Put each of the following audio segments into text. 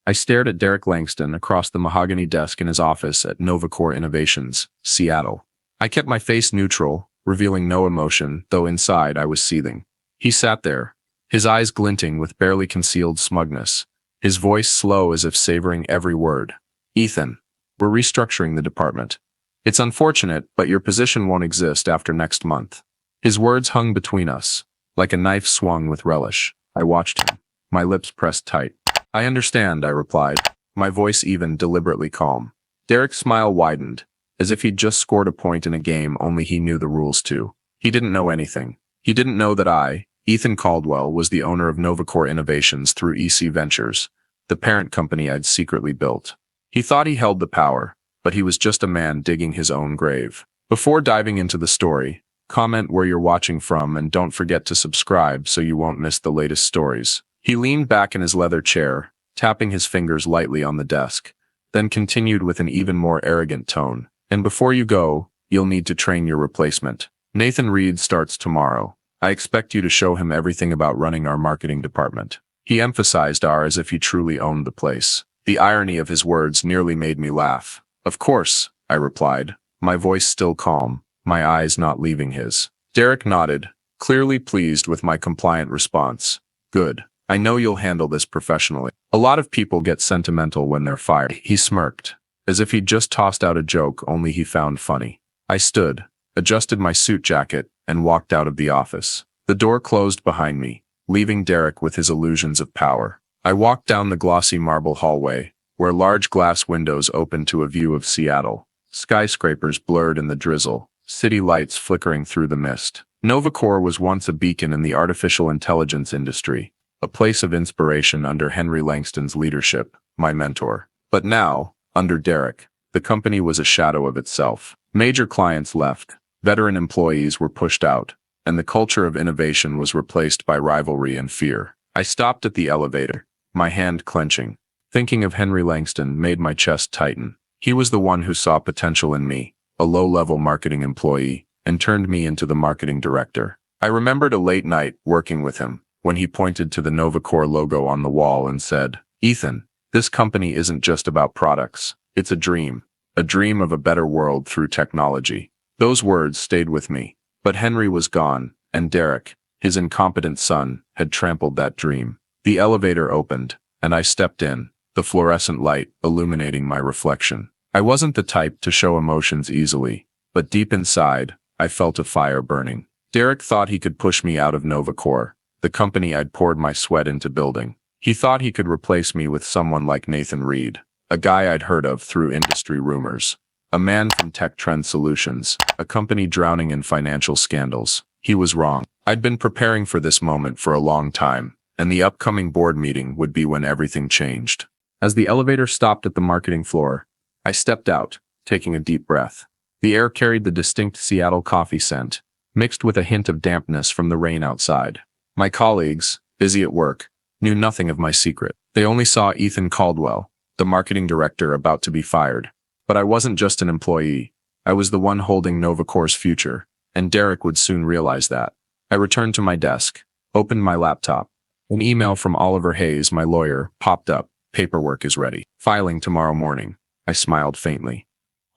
I stared at Derek Langston across the mahogany desk in his office at NovaCore Innovations, Seattle. I kept my face neutral, revealing no emotion, though inside I was seething. He sat there, his eyes glinting with barely concealed smugness, his voice slow as if savoring every word. "Ethan, we're restructuring the department. It's unfortunate, but your position won't exist after next month." His words hung between us, like a knife swung with relish. I watched him, my lips pressed tight. "I understand," I replied, my voice even deliberately calm. Derek's smile widened, as if he'd just scored a point in a game only he knew the rules to. He didn't know anything. He didn't know that I, Ethan Caldwell, was the owner of NovaCore Innovations through EC Ventures, the parent company I'd secretly built. He thought he held the power, but he was just a man digging his own grave. Before diving into the story, comment where you're watching from and don't forget to subscribe so you won't miss the latest stories. He leaned back in his leather chair, tapping his fingers lightly on the desk, then continued with an even more arrogant tone. "And before you go, you'll need to train your replacement. Nathan Reed starts tomorrow. I expect you to show him everything about running our marketing department." He emphasized our as if he truly owned the place. The irony of his words nearly made me laugh. "Of course," I replied, my voice still calm, my eyes not leaving his. Derek nodded, clearly pleased with my compliant response. "Good. I know you'll handle this professionally. A lot of people get sentimental when they're fired." He smirked, as if he'd just tossed out a joke only he found funny. I stood, adjusted my suit jacket, and walked out of the office. The door closed behind me, leaving Derek with his illusions of power. I walked down the glossy marble hallway, where large glass windows opened to a view of Seattle, skyscrapers blurred in the drizzle, city lights flickering through the mist. NovaCore was once a beacon in the artificial intelligence industry, a place of inspiration under Henry Langston's leadership, my mentor. But now, under Derek, the company was a shadow of itself. Major clients left, veteran employees were pushed out, and the culture of innovation was replaced by rivalry and fear. I stopped at the elevator, my hand clenching. Thinking of Henry Langston made my chest tighten. He was the one who saw potential in me, a low-level marketing employee, and turned me into the marketing director. I remembered a late night working with him, when he pointed to the NovaCore logo on the wall and said, "Ethan, this company isn't just about products. It's a dream of a better world through technology." Those words stayed with me, but Henry was gone, and Derek, his incompetent son, had trampled that dream. The elevator opened, and I stepped in, the fluorescent light illuminating my reflection. I wasn't the type to show emotions easily, but deep inside, I felt a fire burning. Derek thought he could push me out of NovaCore, the company I'd poured my sweat into building. He thought he could replace me with someone like Nathan Reed, a guy I'd heard of through industry rumors. A man from Tech Trend Solutions, a company drowning in financial scandals. He was wrong. I'd been preparing for this moment for a long time, and the upcoming board meeting would be when everything changed. As the elevator stopped at the marketing floor, I stepped out, taking a deep breath. The air carried the distinct Seattle coffee scent, mixed with a hint of dampness from the rain outside. My colleagues, busy at work, knew nothing of my secret. They only saw Ethan Caldwell, the marketing director about to be fired. But I wasn't just an employee. I was the one holding NovaCore's future, and Derek would soon realize that. I returned to my desk, opened my laptop. An email from Oliver Hayes, my lawyer, popped up. "Paperwork is ready. Filing tomorrow morning." I smiled faintly.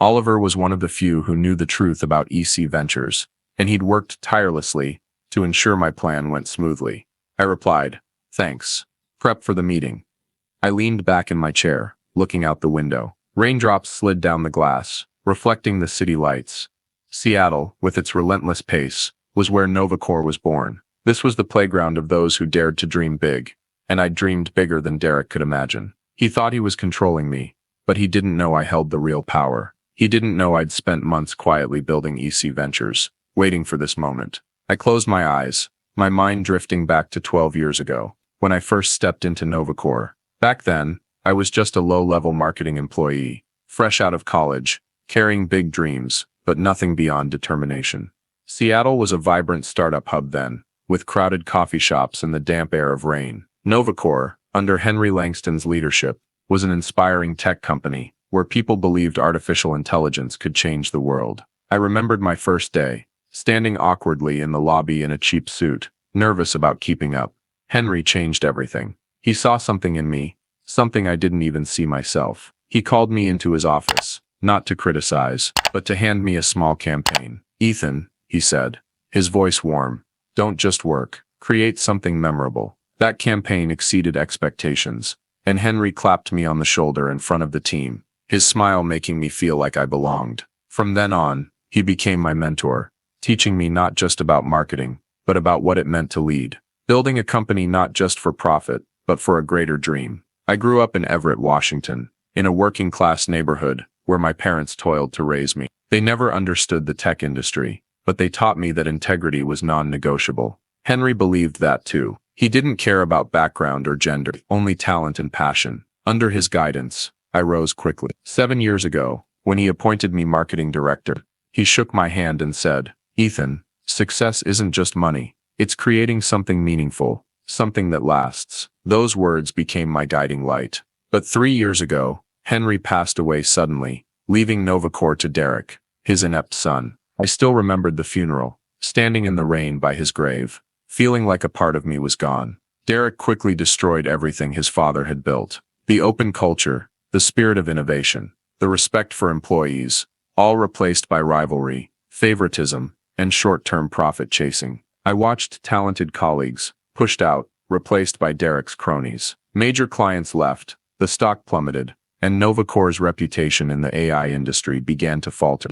Oliver was one of the few who knew the truth about EC Ventures, and he'd worked tirelessly to ensure my plan went smoothly. I replied, "Thanks. Prep for the meeting." I leaned back in my chair, looking out the window. Raindrops slid down the glass, reflecting the city lights. Seattle, with its relentless pace, was where NovaCore was born. This was the playground of those who dared to dream big, and I dreamed bigger than Derek could imagine. He thought he was controlling me, but he didn't know I held the real power. He didn't know I'd spent months quietly building EC Ventures, waiting for this moment. I closed my eyes, my mind drifting back to 12 years ago, when I first stepped into NovaCore. Back then, I was just a low-level marketing employee, fresh out of college, carrying big dreams, but nothing beyond determination. Seattle was a vibrant startup hub then, with crowded coffee shops and the damp air of rain. NovaCore, under Henry Langston's leadership, was an inspiring tech company where people believed artificial intelligence could change the world. I remembered my first day, standing awkwardly in the lobby in a cheap suit, nervous about keeping up. Henry changed everything. He saw something in me, something I didn't even see myself. He called me into his office, not to criticize, but to hand me a small campaign. "Ethan," he said, his voice warm, "don't just work. Create something memorable." That campaign exceeded expectations, and Henry clapped me on the shoulder in front of the team, his smile making me feel like I belonged. From then on, he became my mentor, teaching me not just about marketing, but about what it meant to lead, building a company not just for profit, but for a greater dream. I grew up in Everett, Washington, in a working-class neighborhood where my parents toiled to raise me. They never understood the tech industry, but they taught me that integrity was non-negotiable. Henry believed that too. He didn't care about background or gender, only talent and passion. Under his guidance, I rose quickly. 7 years ago, when he appointed me marketing director, he shook my hand and said, "Ethan, success isn't just money. It's creating something meaningful, something that lasts." Those words became my guiding light. But 3 years ago, Henry passed away suddenly, leaving Novacor to Derek, his inept son. I still remembered the funeral, standing in the rain by his grave, feeling like a part of me was gone. Derek quickly destroyed everything his father had built. The open culture, the spirit of innovation, the respect for employees, all replaced by rivalry, favoritism, and short-term profit chasing. I watched talented colleagues pushed out, replaced by Derek's cronies. Major clients left, the stock plummeted, and Novacor's reputation in the AI industry began to falter.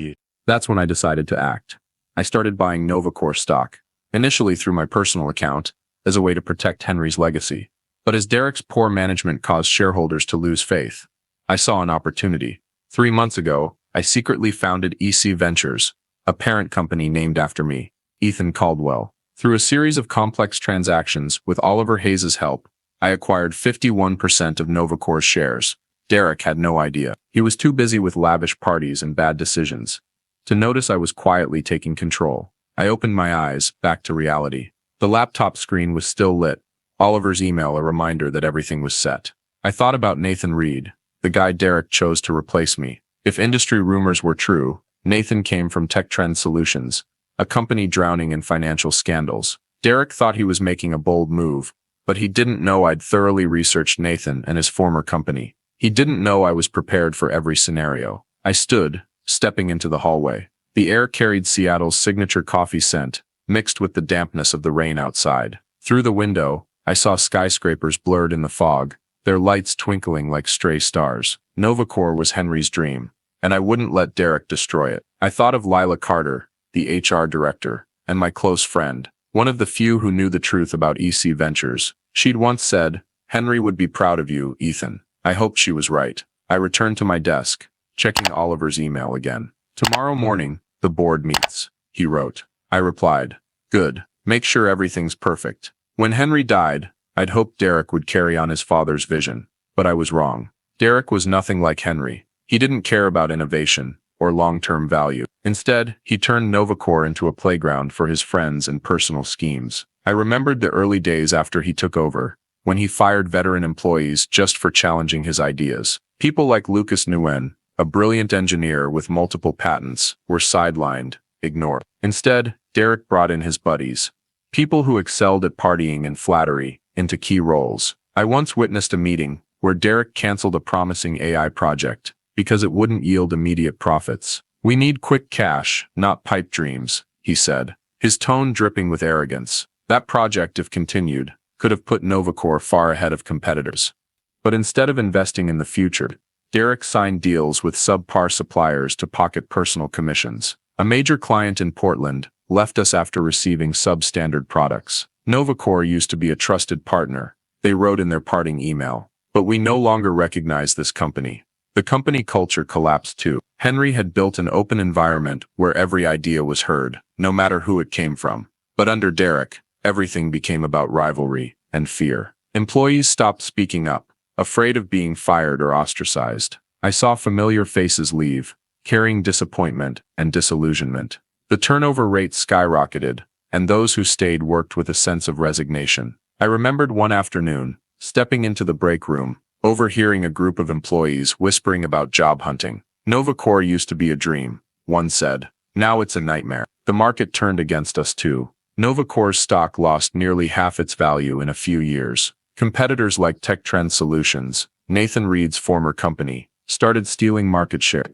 That's when I decided to act. I started buying Novacor stock, initially through my personal account, as a way to protect Henry's legacy. But as Derek's poor management caused shareholders to lose faith, I saw an opportunity. 3 months ago, I secretly founded EC Ventures, a parent company named after me, Ethan Caldwell. Through a series of complex transactions with Oliver Hayes's help, I acquired 51% of Novacor's shares. Derek had no idea. He was too busy with lavish parties and bad decisions to notice I was quietly taking control. I opened my eyes, back to reality. The laptop screen was still lit, Oliver's email a reminder that everything was set. I thought about Nathan Reed, the guy Derek chose to replace me. If industry rumors were true, Nathan came from Tech Trend Solutions, a company drowning in financial scandals. Derek thought he was making a bold move, but he didn't know I'd thoroughly researched Nathan and his former company. He didn't know I was prepared for every scenario. I stood, stepping into the hallway. The air carried Seattle's signature coffee scent, mixed with the dampness of the rain outside. Through the window, I saw skyscrapers blurred in the fog, their lights twinkling like stray stars. Novacor was Henry's dream, and I wouldn't let Derek destroy it. I thought of Lila Carter, the HR director, and my close friend, one of the few who knew the truth about EC Ventures. She'd once said, "Henry would be proud of you, Ethan." I hoped she was right. I returned to my desk, checking Oliver's email again. "Tomorrow morning, the board meets," he wrote. I replied, "Good. Make sure everything's perfect." When Henry died, I'd hoped Derek would carry on his father's vision, but I was wrong. Derek was nothing like Henry. He didn't care about innovation or long-term value. Instead, he turned Novacor into a playground for his friends and personal schemes. I remembered the early days after he took over, when he fired veteran employees just for challenging his ideas. People like Lucas Nguyen, a brilliant engineer with multiple patents, were sidelined, ignored. Instead, Derek brought in his buddies, people who excelled at partying and flattery, into key roles. I once witnessed a meeting where Derek canceled a promising AI project because it wouldn't yield immediate profits. "We need quick cash, not pipe dreams," he said, his tone dripping with arrogance. That project, if continued, could have put Novacor far ahead of competitors. But instead of investing in the future, Derek signed deals with subpar suppliers to pocket personal commissions. A major client in Portland left us after receiving substandard products. "Novacor used to be a trusted partner," they wrote in their parting email, "but we no longer recognize this company." The company culture collapsed too. Henry had built an open environment where every idea was heard, no matter who it came from. But under Derek, everything became about rivalry and fear. Employees stopped speaking up, afraid of being fired or ostracized. I saw familiar faces leave, carrying disappointment and disillusionment. The turnover rate skyrocketed, and those who stayed worked with a sense of resignation. I remembered one afternoon, stepping into the break room, overhearing a group of employees whispering about job hunting. "Novacor used to be a dream," one said. "Now it's a nightmare." The market turned against us too. Novacor's stock lost nearly half its value in a few years. Competitors like Tech Trend Solutions, Nathan Reed's former company, started stealing market share.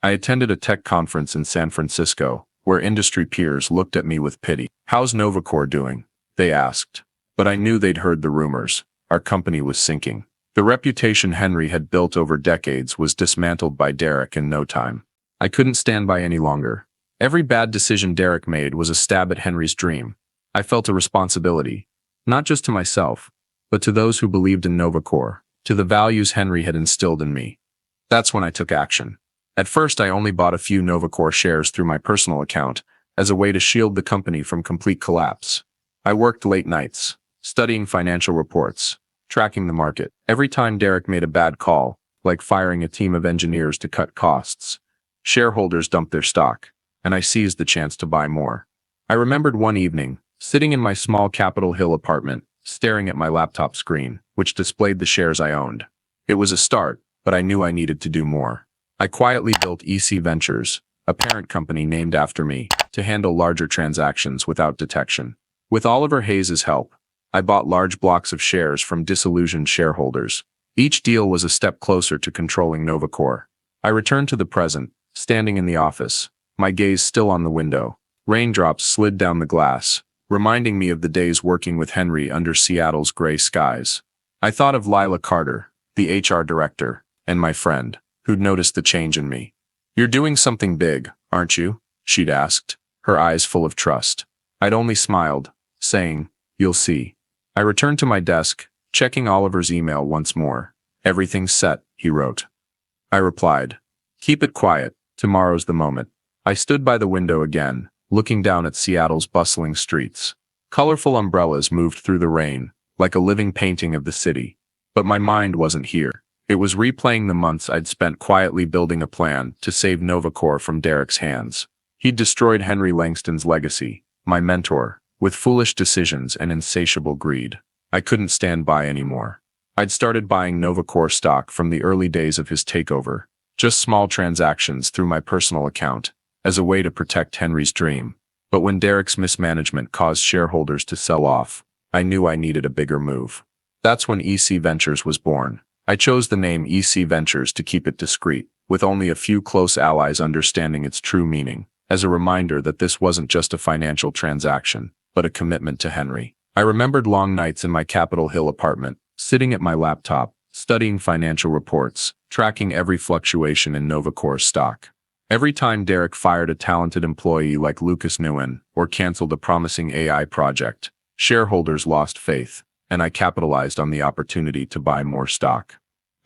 I attended a tech conference in San Francisco, where industry peers looked at me with pity. "How's Novacore doing?" they asked. But I knew they'd heard the rumors. Our company was sinking. The reputation Henry had built over decades was dismantled by Derek in no time. I couldn't stand by any longer. Every bad decision Derek made was a stab at Henry's dream. I felt a responsibility, not just to myself, but to those who believed in Novacore, to the values Henry had instilled in me. That's when I took action. At first, I only bought a few Novacore shares through my personal account, as a way to shield the company from complete collapse. I worked late nights, studying financial reports, tracking the market. Every time Derek made a bad call, like firing a team of engineers to cut costs, shareholders dumped their stock, and I seized the chance to buy more. I remembered one evening, sitting in my small Capitol Hill apartment, staring at my laptop screen, which displayed the shares I owned. It was a start, but I knew I needed to do more. I quietly built EC Ventures, a parent company named after me, to handle larger transactions without detection. With Oliver Hayes' help, I bought large blocks of shares from disillusioned shareholders. Each deal was a step closer to controlling Novacore. I returned to the present, standing in the office, my gaze still on the window. Raindrops slid down the glass, reminding me of the days working with Henry under Seattle's gray skies. I thought of Lila Carter, the HR director, and my friend, who'd noticed the change in me. "You're doing something big, aren't you?" she'd asked, her eyes full of trust. I'd only smiled, saying, "You'll see." I returned to my desk, checking Oliver's email once more. "Everything's set," he wrote. I replied, "Keep it quiet, tomorrow's the moment." I stood by the window again, looking down at Seattle's bustling streets. Colorful umbrellas moved through the rain, like a living painting of the city. But my mind wasn't here. It was replaying the months I'd spent quietly building a plan to save Novacore from Derek's hands. He'd destroyed Henry Langston's legacy, my mentor, with foolish decisions and insatiable greed. I couldn't stand by anymore. I'd started buying Novacore stock from the early days of his takeover, just small transactions through my personal account, as a way to protect Henry's dream. But when Derek's mismanagement caused shareholders to sell off, I knew I needed a bigger move. That's when EC Ventures was born. I chose the name EC Ventures to keep it discreet, with only a few close allies understanding its true meaning, as a reminder that this wasn't just a financial transaction, but a commitment to Henry. I remembered long nights in my Capitol Hill apartment, sitting at my laptop, studying financial reports, tracking every fluctuation in Novacore's stock. Every time Derek fired a talented employee like Lucas Nguyen or canceled a promising AI project, shareholders lost faith, and I capitalized on the opportunity to buy more stock.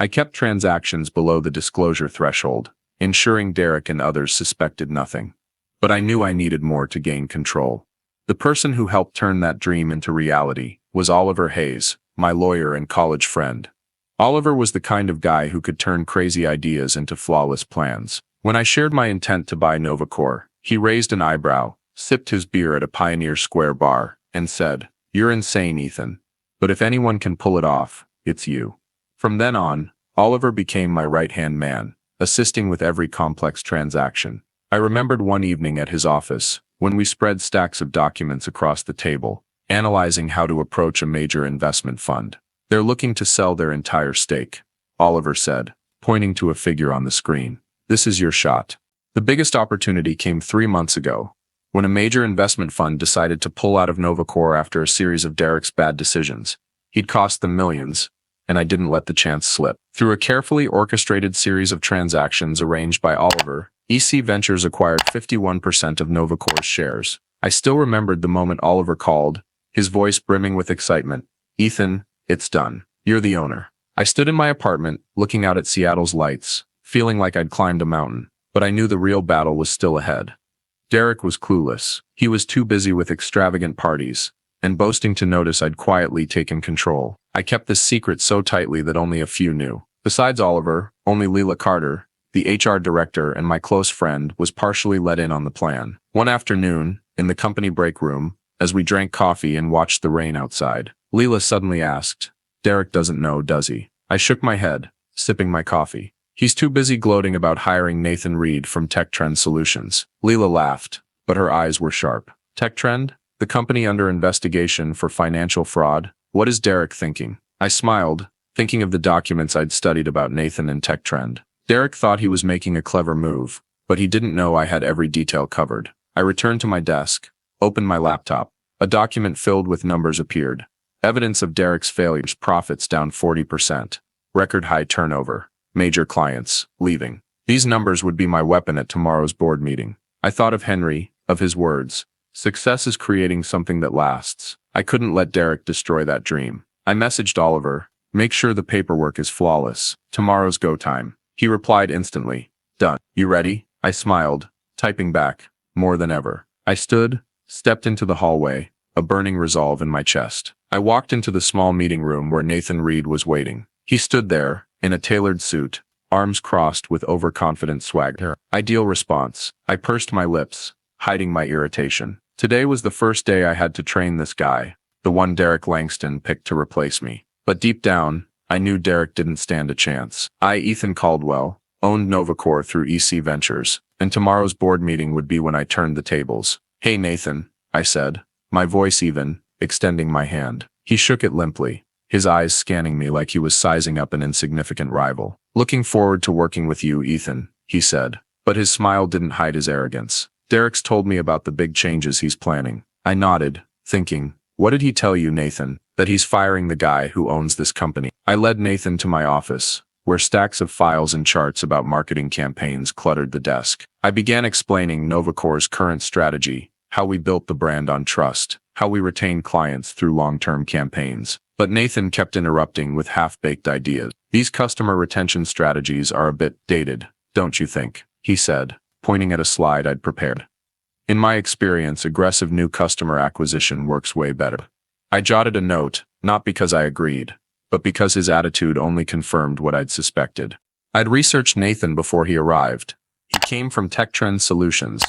I kept transactions below the disclosure threshold, ensuring Derek and others suspected nothing. But I knew I needed more to gain control. The person who helped turn that dream into reality was Oliver Hayes, my lawyer and college friend. Oliver was the kind of guy who could turn crazy ideas into flawless plans. When I shared my intent to buy Novacore, he raised an eyebrow, sipped his beer at a Pioneer Square bar, and said, "You're insane, Ethan. But if anyone can pull it off, it's you." From then on, Oliver became my right-hand man, assisting with every complex transaction. I remembered one evening at his office, when we spread stacks of documents across the table, analyzing how to approach a major investment fund. "They're looking to sell their entire stake," Oliver said, pointing to a figure on the screen. "This is your shot." The biggest opportunity came 3 months ago, when a major investment fund decided to pull out of Novacore after a series of Derek's bad decisions. He'd cost them millions, and I didn't let the chance slip. Through a carefully orchestrated series of transactions arranged by Oliver, EC Ventures acquired 51% of Novacore's shares. I still remembered the moment Oliver called, his voice brimming with excitement. "Ethan, it's done. You're the owner." I stood in my apartment, looking out at Seattle's lights, feeling like I'd climbed a mountain, but I knew the real battle was still ahead. Derek was clueless. He was too busy with extravagant parties and boasting to notice I'd quietly taken control. I kept this secret so tightly that only a few knew. Besides Oliver, only Lila Carter, the HR director and my close friend, was partially let in on the plan. One afternoon, in the company break room, as we drank coffee and watched the rain outside, Lila suddenly asked, "Derek doesn't know, does he?" I shook my head, sipping my coffee. "He's too busy gloating about hiring Nathan Reed from Tech Trend Solutions." Lila laughed, but her eyes were sharp. "Tech Trend? The company under investigation for financial fraud? What is Derek thinking?" I smiled, thinking of the documents I'd studied about Nathan and Tech Trend. Derek thought he was making a clever move, but he didn't know I had every detail covered. I returned to my desk, opened my laptop. A document filled with numbers appeared. Evidence of Derek's failures, profits down 40%, record high turnover, major clients leaving. These numbers would be my weapon at tomorrow's board meeting. I thought of Henry, of his words. Success is creating something that lasts. I couldn't let Derek destroy that dream. I messaged Oliver, make sure the paperwork is flawless. Tomorrow's go time. He replied instantly. Done. You ready? I smiled, typing back, more than ever. I stood, stepped into the hallway, a burning resolve in my chest. I walked into the small meeting room where Nathan Reed was waiting. He stood there, in a tailored suit, arms crossed with overconfident swagger. Ideal response. I pursed my lips, hiding my irritation. Today was the first day I had to train this guy, the one Derek Langston picked to replace me. But deep down, I knew Derek didn't stand a chance. Ethan Caldwell, owned Novacor through EC Ventures, and tomorrow's board meeting would be when I turned the tables. Hey Nathan, I said, my voice even, extending my hand. He shook it limply, his eyes scanning me like he was sizing up an insignificant rival. Looking forward to working with you, Ethan, he said. But his smile didn't hide his arrogance. Derek's told me about the big changes he's planning. I nodded, thinking, what did he tell you, Nathan? That he's firing the guy who owns this company. I led Nathan to my office, where stacks of files and charts about marketing campaigns cluttered the desk. I began explaining Novacor's current strategy, how we built the brand on trust, how we retain clients through long-term campaigns. But Nathan kept interrupting with half-baked ideas. These customer retention strategies are a bit dated, don't you think? He said, pointing at a slide I'd prepared. In my experience, aggressive new customer acquisition works way better. I jotted a note, not because I agreed, but because his attitude only confirmed what I'd suspected. I'd researched Nathan before he arrived. He came from Tech Trend Solutions,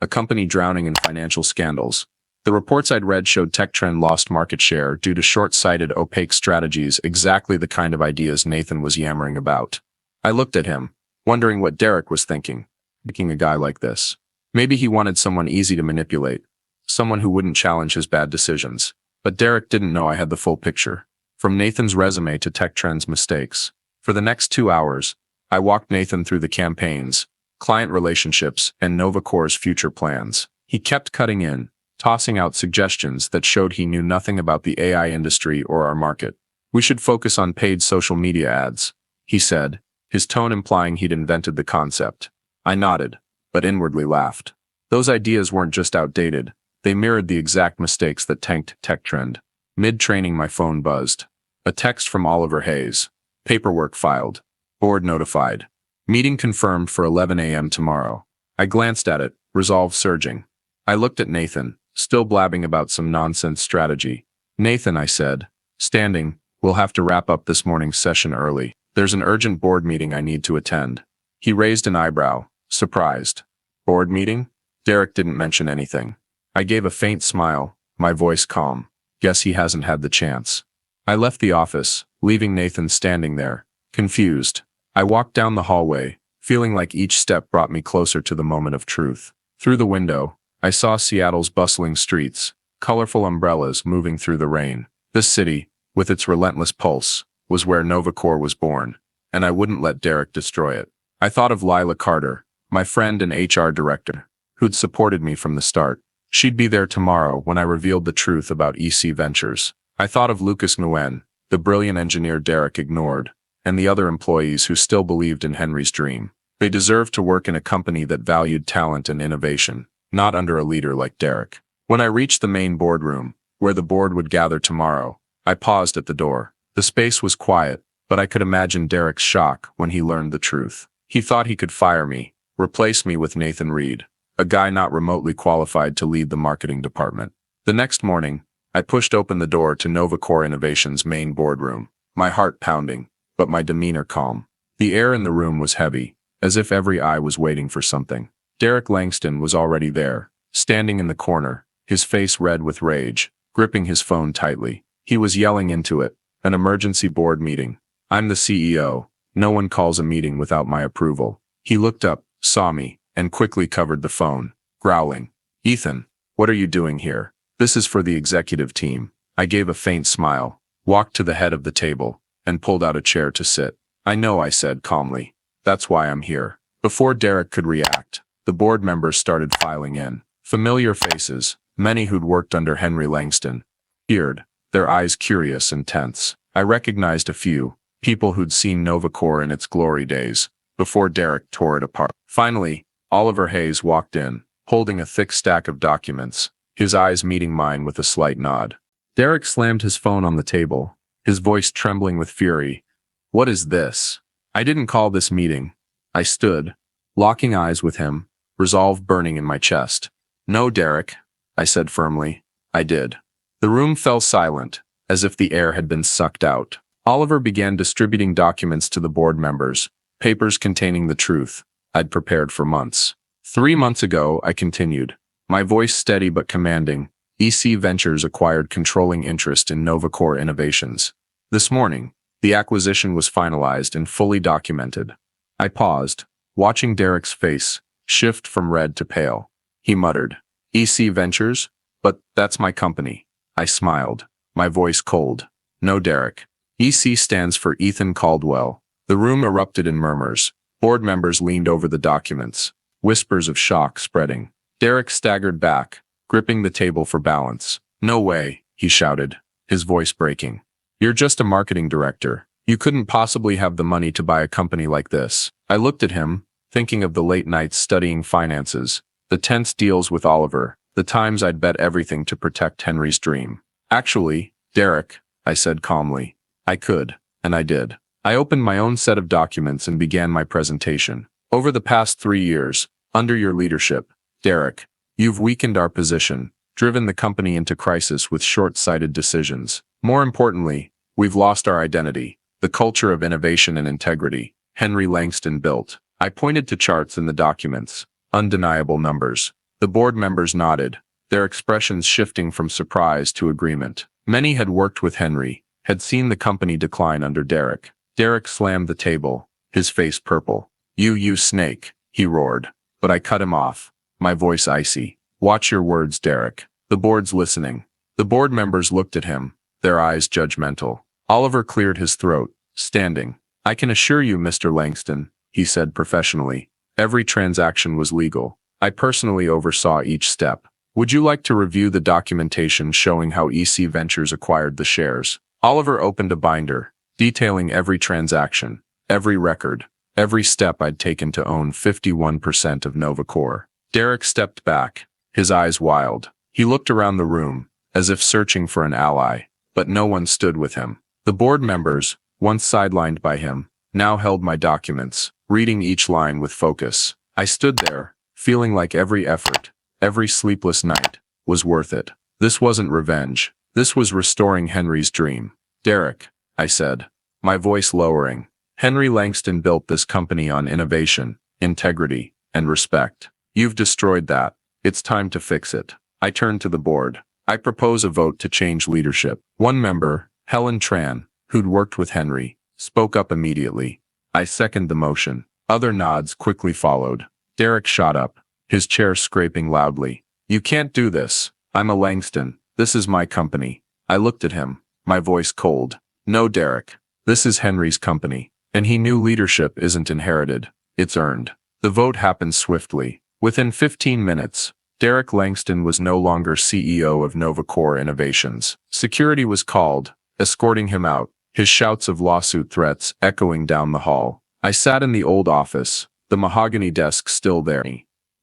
a company drowning in financial scandals. The reports I'd read showed Tech Trend lost market share due to short-sighted, opaque strategies, exactly the kind of ideas Nathan was yammering about. I looked at him, wondering what Derek was thinking, picking a guy like this. Maybe he wanted someone easy to manipulate, someone who wouldn't challenge his bad decisions. But Derek didn't know I had the full picture. From Nathan's resume to Tech Trend's mistakes. For the next 2 hours, I walked Nathan through the campaigns, client relationships, and Novacor's future plans. He kept cutting in, tossing out suggestions that showed he knew nothing about the AI industry or our market. We should focus on paid social media ads, he said, his tone implying he'd invented the concept. I nodded, but inwardly laughed. Those ideas weren't just outdated, they mirrored the exact mistakes that tanked Tech Trend. Mid-training, my phone buzzed. A text from Oliver Hayes. Paperwork filed. Board notified. Meeting confirmed for 11 a.m. tomorrow. I glanced at it, resolve surging. I looked at Nathan, still blabbing about some nonsense strategy. Nathan, I said, standing, we'll have to wrap up this morning's session early. There's an urgent board meeting I need to attend. He raised an eyebrow, surprised. Board meeting? Derek didn't mention anything. I gave a faint smile, my voice calm. Guess he hasn't had the chance. I left the office, leaving Nathan standing there, confused. I walked down the hallway, feeling like each step brought me closer to the moment of truth. Through the window, I saw Seattle's bustling streets, colorful umbrellas moving through the rain. This city, with its relentless pulse, was where Novacor was born, and I wouldn't let Derek destroy it. I thought of Lila Carter, my friend and HR director, who'd supported me from the start. She'd be there tomorrow when I revealed the truth about EC Ventures. I thought of Lucas Nguyen, the brilliant engineer Derek ignored, and the other employees who still believed in Henry's dream. They deserved to work in a company that valued talent and innovation, not under a leader like Derek. When I reached the main boardroom, where the board would gather tomorrow, I paused at the door. The space was quiet, but I could imagine Derek's shock when he learned the truth. He thought he could fire me, replace me with Nathan Reed, a guy not remotely qualified to lead the marketing department. The next morning, I pushed open the door to Novacor Innovation's main boardroom, my heart pounding, but my demeanor calm. The air in the room was heavy, as if every eye was waiting for something. Derek Langston was already there, standing in the corner, his face red with rage, gripping his phone tightly. He was yelling into it, an emergency board meeting. I'm the CEO. No one calls a meeting without my approval. He looked up, saw me, and quickly covered the phone, growling. Ethan, what are you doing here? This is for the executive team. I gave a faint smile, walked to the head of the table, and pulled out a chair to sit. I know, I said calmly. That's why I'm here. Before Derek could react, the board members started filing in. Familiar faces, many who'd worked under Henry Langston, appeared, their eyes curious and tense. I recognized a few, people who'd seen Novacor in its glory days, before Derek tore it apart. Finally, Oliver Hayes walked in, holding a thick stack of documents, his eyes meeting mine with a slight nod. Derek slammed his phone on the table, his voice trembling with fury. What is this? I didn't call this meeting. I stood, locking eyes with him, resolve burning in my chest. No, Derek, I said firmly. I did. The room fell silent, as if the air had been sucked out. Oliver began distributing documents to the board members, papers containing the truth I'd prepared for months. 3 months ago, I continued, my voice steady but commanding. EC Ventures acquired controlling interest in Novacor Innovations. This morning, the acquisition was finalized and fully documented. I paused, watching Derek's face shift from red to pale. He muttered, EC Ventures? But that's my company. I smiled, my voice cold. No, Derek. EC stands for Ethan Caldwell. The room erupted in murmurs. Board members leaned over the documents, whispers of shock spreading. Derek staggered back, gripping the table for balance. No way, he shouted, his voice breaking. You're just a marketing director. You couldn't possibly have the money to buy a company like this. I looked at him, thinking of the late nights studying finances, the tense deals with Oliver, the times I'd bet everything to protect Henry's dream. Actually, Derek, I said calmly, I could, and I did. I opened my own set of documents and began my presentation. Over the past 3 years, under your leadership, Derek, you've weakened our position, driven the company into crisis with short-sighted decisions. More importantly, we've lost our identity, the culture of innovation and integrity Henry Langston built. I pointed to charts in the documents, undeniable numbers. The board members nodded, their expressions shifting from surprise to agreement. Many had worked with Henry, had seen the company decline under Derek. Derek slammed the table, his face purple. You snake, he roared. But I cut him off, my voice icy. Watch your words, Derek. The board's listening. The board members looked at him, their eyes judgmental. Oliver cleared his throat, standing. I can assure you, Mr. Langston, he said professionally, every transaction was legal. I personally oversaw each step. Would you like to review the documentation showing how EC Ventures acquired the shares? Oliver opened a binder, detailing every transaction, every record, every step I'd taken to own 51% of Novacor. Derek stepped back, his eyes wild. He looked around the room, as if searching for an ally, but no one stood with him. The board members, once sidelined by him, now held my documents, reading each line with focus. I stood there, feeling like every effort, every sleepless night, was worth it. This wasn't revenge. This was restoring Henry's dream. Derek, I said, my voice lowering. Henry Langston built this company on innovation, integrity, and respect. You've destroyed that. It's time to fix it. I turned to the board. I propose a vote to change leadership. One member, Helen Tran, who'd worked with Henry, spoke up immediately. I second the motion. Other nods quickly followed. Derek shot up, his chair scraping loudly. You can't do this. I'm a Langston. This is my company. I looked at him, my voice cold. No, Derek. This is Henry's company. And he knew leadership isn't inherited. It's earned. The vote happened swiftly. Within 15 minutes, Derek Langston was no longer CEO of Novacor Innovations. Security was called, escorting him out, his shouts of lawsuit threats echoing down the hall. I sat in the old office, the mahogany desk still there.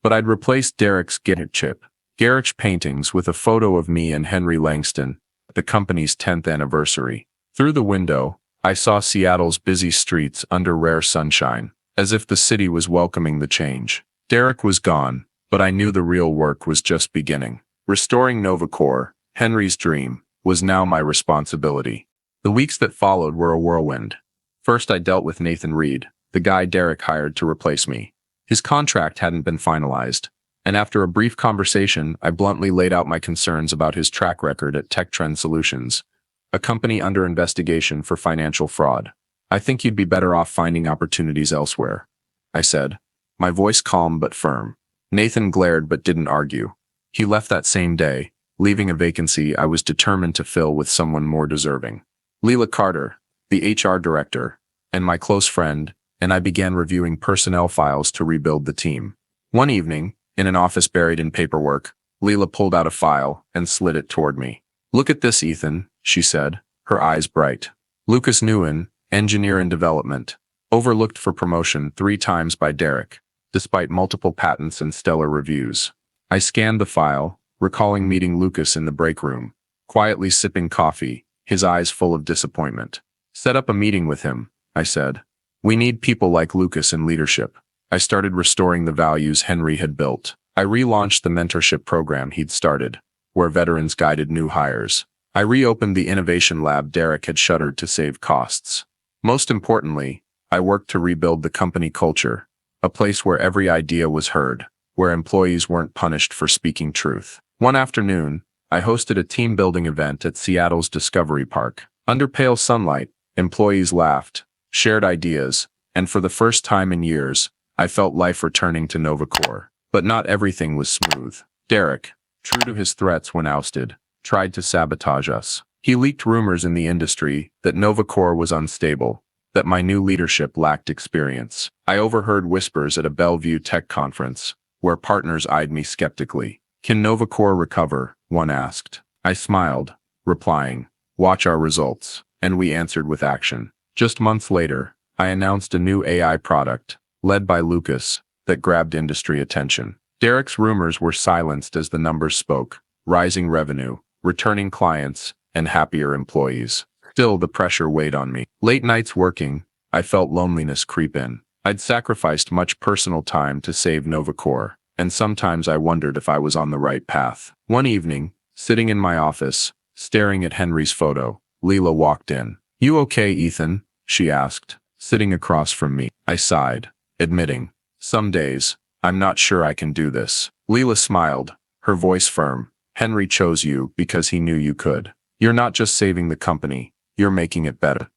But I'd replaced Derek's garish paintings with a photo of me and Henry Langston, the company's 10th anniversary. Through the window, I saw Seattle's busy streets under rare sunshine, as if the city was welcoming the change. Derek was gone, but I knew the real work was just beginning. Restoring Novacor, Henry's dream, was now my responsibility. The weeks that followed were a whirlwind. First, I dealt with Nathan Reed, the guy Derek hired to replace me. His contract hadn't been finalized, and after a brief conversation, I bluntly laid out my concerns about his track record at Tech Trend Solutions, a company under investigation for financial fraud. I think you'd be better off finding opportunities elsewhere, I said, my voice calm but firm. Nathan glared but didn't argue. He left that same day, leaving a vacancy I was determined to fill with someone more deserving. Leela Carter, the HR director, and my close friend, and I began reviewing personnel files to rebuild the team. One evening, in an office buried in paperwork, Leela pulled out a file and slid it toward me. "Look at this, Ethan," she said, her eyes bright. "Lucas Nguyen, engineer in development, overlooked for promotion 3 times by Derek, despite multiple patents and stellar reviews." I scanned the file, recalling meeting Lucas in the break room, quietly sipping coffee, his eyes full of disappointment. "Set up a meeting with him," I said. "We need people like Lucas in leadership." I started restoring the values Henry had built. I relaunched the mentorship program he'd started, where veterans guided new hires. I reopened the innovation lab Derek had shuttered to save costs. Most importantly, I worked to rebuild the company culture, a place where every idea was heard, where employees weren't punished for speaking truth. One afternoon, I hosted a team-building event at Seattle's Discovery Park. Under pale sunlight, employees laughed, shared ideas, and for the first time in years, I felt life returning to Novacor. But not everything was smooth. Derek, true to his threats when ousted, tried to sabotage us. He leaked rumors in the industry that Novacor was unstable, that my new leadership lacked experience. I overheard whispers at a Bellevue tech conference, where partners eyed me skeptically. "Can Novacor recover?" one asked. I smiled, replying, "Watch our results." And we answered with action. Just months later, I announced a new AI product, led by Lucas, that grabbed industry attention. Derek's rumors were silenced as the numbers spoke: rising revenue, returning clients, and happier employees. Still, the pressure weighed on me. Late nights working, I felt loneliness creep in. I'd sacrificed much personal time to save Novacor, and sometimes I wondered if I was on the right path. One evening, sitting in my office, staring at Henry's photo, Leela walked in. "You okay, Ethan?" she asked, sitting across from me. I sighed, admitting, "Some days, I'm not sure I can do this." Leela smiled, her voice firm. "Henry chose you because he knew you could. You're not just saving the company, you're making it better."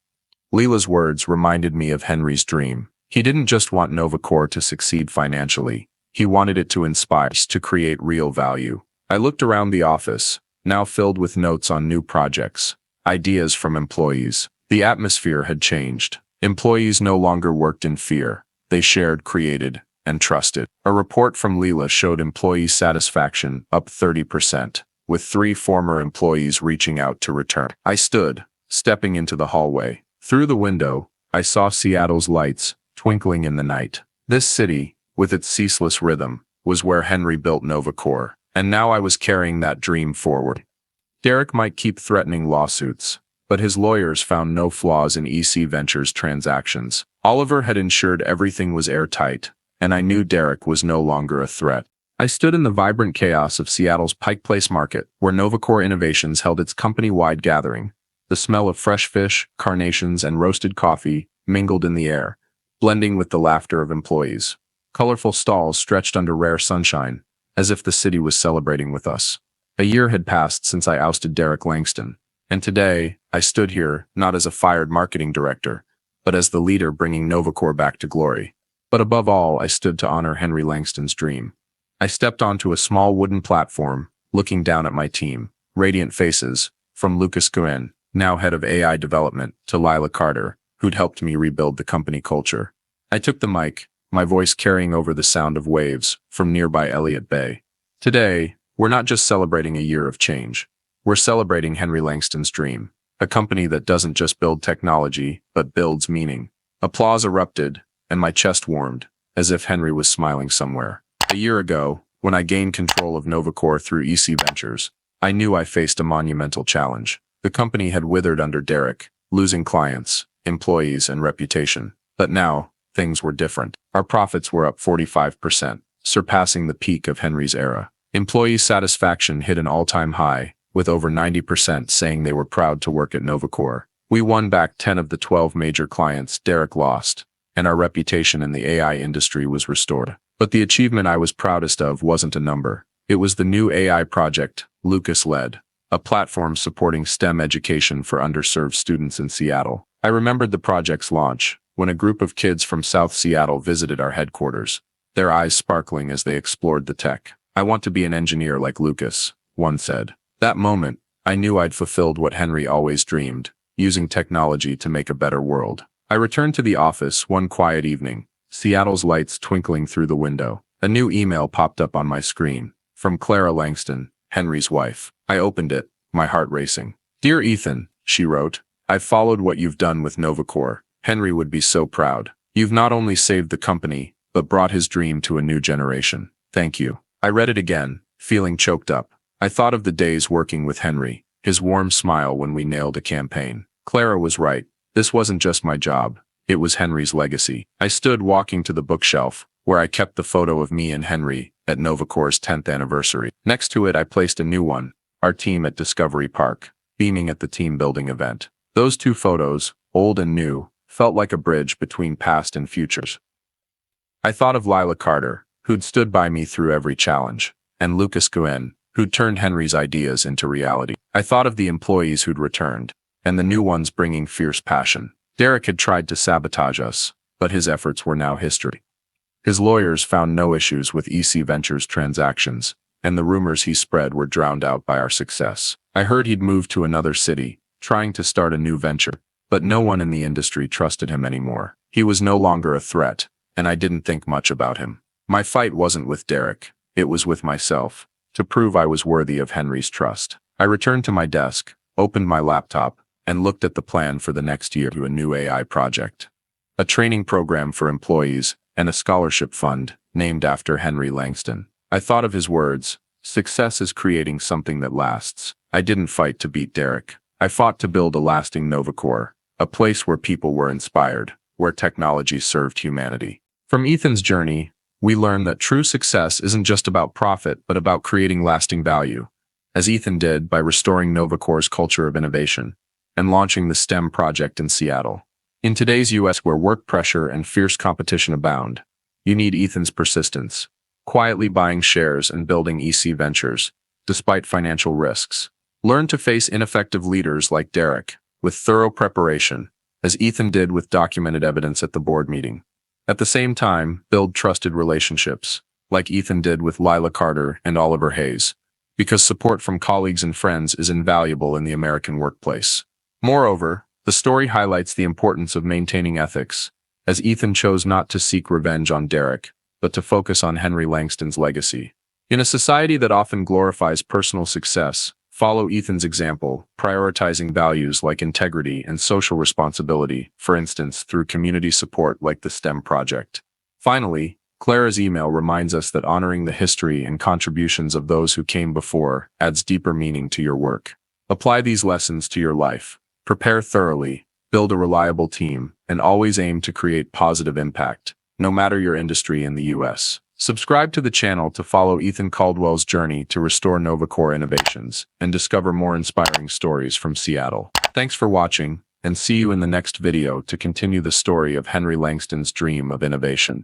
Leela's words reminded me of Henry's dream. He didn't just want Novacor to succeed financially. He wanted it to inspire us to create real value. I looked around the office, now filled with notes on new projects, ideas from employees. The atmosphere had changed. Employees no longer worked in fear. They shared, created, and trusted. A report from Leela showed employee satisfaction up 30%, with 3 former employees reaching out to return. I stood, stepping into the hallway. Through the window, I saw Seattle's lights twinkling in the night. This city, with its ceaseless rhythm, was where Henry built Novacor, and now I was carrying that dream forward. Derek might keep threatening lawsuits, but his lawyers found no flaws in EC Ventures' transactions. Oliver had ensured everything was airtight, and I knew Derek was no longer a threat. I stood in the vibrant chaos of Seattle's Pike Place Market, where Novacor Innovations held its company-wide gathering. The smell of fresh fish, carnations, and roasted coffee mingled in the air, blending with the laughter of employees. Colorful stalls stretched under rare sunshine, as if the city was celebrating with us. A year had passed since I ousted Derek Langston, and today, I stood here not as a fired marketing director, but as the leader bringing Novacor back to glory. But above all, I stood to honor Henry Langston's dream. I stepped onto a small wooden platform, looking down at my team, radiant faces, from Lucas Nguyen, now head of AI development, to Lila Carter, who'd helped me rebuild the company culture. I took the mic, my voice carrying over the sound of waves from nearby Elliott Bay. Today, we're not just celebrating a year of change. We're celebrating Henry Langston's dream, a company that doesn't just build technology, but builds meaning. Applause erupted, and my chest warmed, as if Henry was smiling somewhere. A year ago, when I gained control of Novacor through EC Ventures, I knew I faced a monumental challenge. The company had withered under Derek, losing clients, employees, and reputation. But now, things were different. Our profits were up 45%, surpassing the peak of Henry's era. Employee satisfaction hit an all-time high, with over 90% saying they were proud to work at Novacor. We won back 10 of the 12 major clients Derek lost, and our reputation in the AI industry was restored. But the achievement I was proudest of wasn't a number. It was the new AI project Lucas led, a platform supporting STEM education for underserved students in Seattle. I remembered the project's launch, when a group of kids from South Seattle visited our headquarters, their eyes sparkling as they explored the tech. "I want to be an engineer like Lucas," one said. That moment, I knew I'd fulfilled what Henry always dreamed. using technology to make a better world. I returned to the office one quiet evening, Seattle's lights twinkling through the window. A new email popped up on my screen, from Clara Langston, Henry's wife. I opened it, my heart racing. "Dear Ethan," she wrote, "I've followed what you've done with Novacor. Henry would be so proud. You've not only saved the company, but brought his dream to a new generation. Thank you." I read it again, feeling choked up. I thought of the days working with Henry, his warm smile when we nailed a campaign. Clara was right. This wasn't just my job. It was Henry's legacy. I stood walking to the bookshelf, where I kept the photo of me and Henry at Novacor's 10th anniversary. Next to it I placed a new one, our team at Discovery Park, beaming at the team-building event. Those two photos, old and new, felt like a bridge between past and futures. I thought of Lila Carter, who'd stood by me through every challenge, and Lucas Guen, who'd turned Henry's ideas into reality. I thought of the employees who'd returned, and the new ones bringing fierce passion. Derek had tried to sabotage us, but his efforts were now history. His lawyers found no issues with EC Ventures transactions, and the rumors he spread were drowned out by our success. I heard he'd moved to another city, trying to start a new venture, but no one in the industry trusted him anymore. He was no longer a threat, and I didn't think much about him. My fight wasn't with Derek, it was with myself, to prove I was worthy of Henry's trust. I returned to my desk, opened my laptop, and looked at the plan for the next year to a new AI project. A training program for employees, and a scholarship fund, named after Henry Langston. I thought of his words, "Success is creating something that lasts." I didn't fight to beat Derek. I fought to build a lasting Novacor, a place where people were inspired, where technology served humanity. From Ethan's journey, we learned that true success isn't just about profit, but about creating lasting value, as Ethan did by restoring Novacor's culture of innovation and launching the STEM project in Seattle. In today's US, where work pressure and fierce competition abound, you need Ethan's persistence, quietly buying shares and building EC Ventures, despite financial risks. Learn to face ineffective leaders like Derek, with thorough preparation, as Ethan did with documented evidence at the board meeting. At the same time, build trusted relationships, like Ethan did with Lila Carter and Oliver Hayes, because support from colleagues and friends is invaluable in the American workplace. Moreover, the story highlights the importance of maintaining ethics, as Ethan chose not to seek revenge on Derek, but to focus on Henry Langston's legacy. In a society that often glorifies personal success, follow Ethan's example, prioritizing values like integrity and social responsibility, for instance, through community support like the STEM project. Finally, Clara's email reminds us that honoring the history and contributions of those who came before adds deeper meaning to your work. Apply these lessons to your life. Prepare thoroughly, build a reliable team, and always aim to create positive impact, no matter your industry in the US. Subscribe to the channel to follow Ethan Caldwell's journey to restore Novacor innovations and discover more inspiring stories from Seattle. Thanks for watching, and see you in the next video to continue the story of Henry Langston's dream of innovation.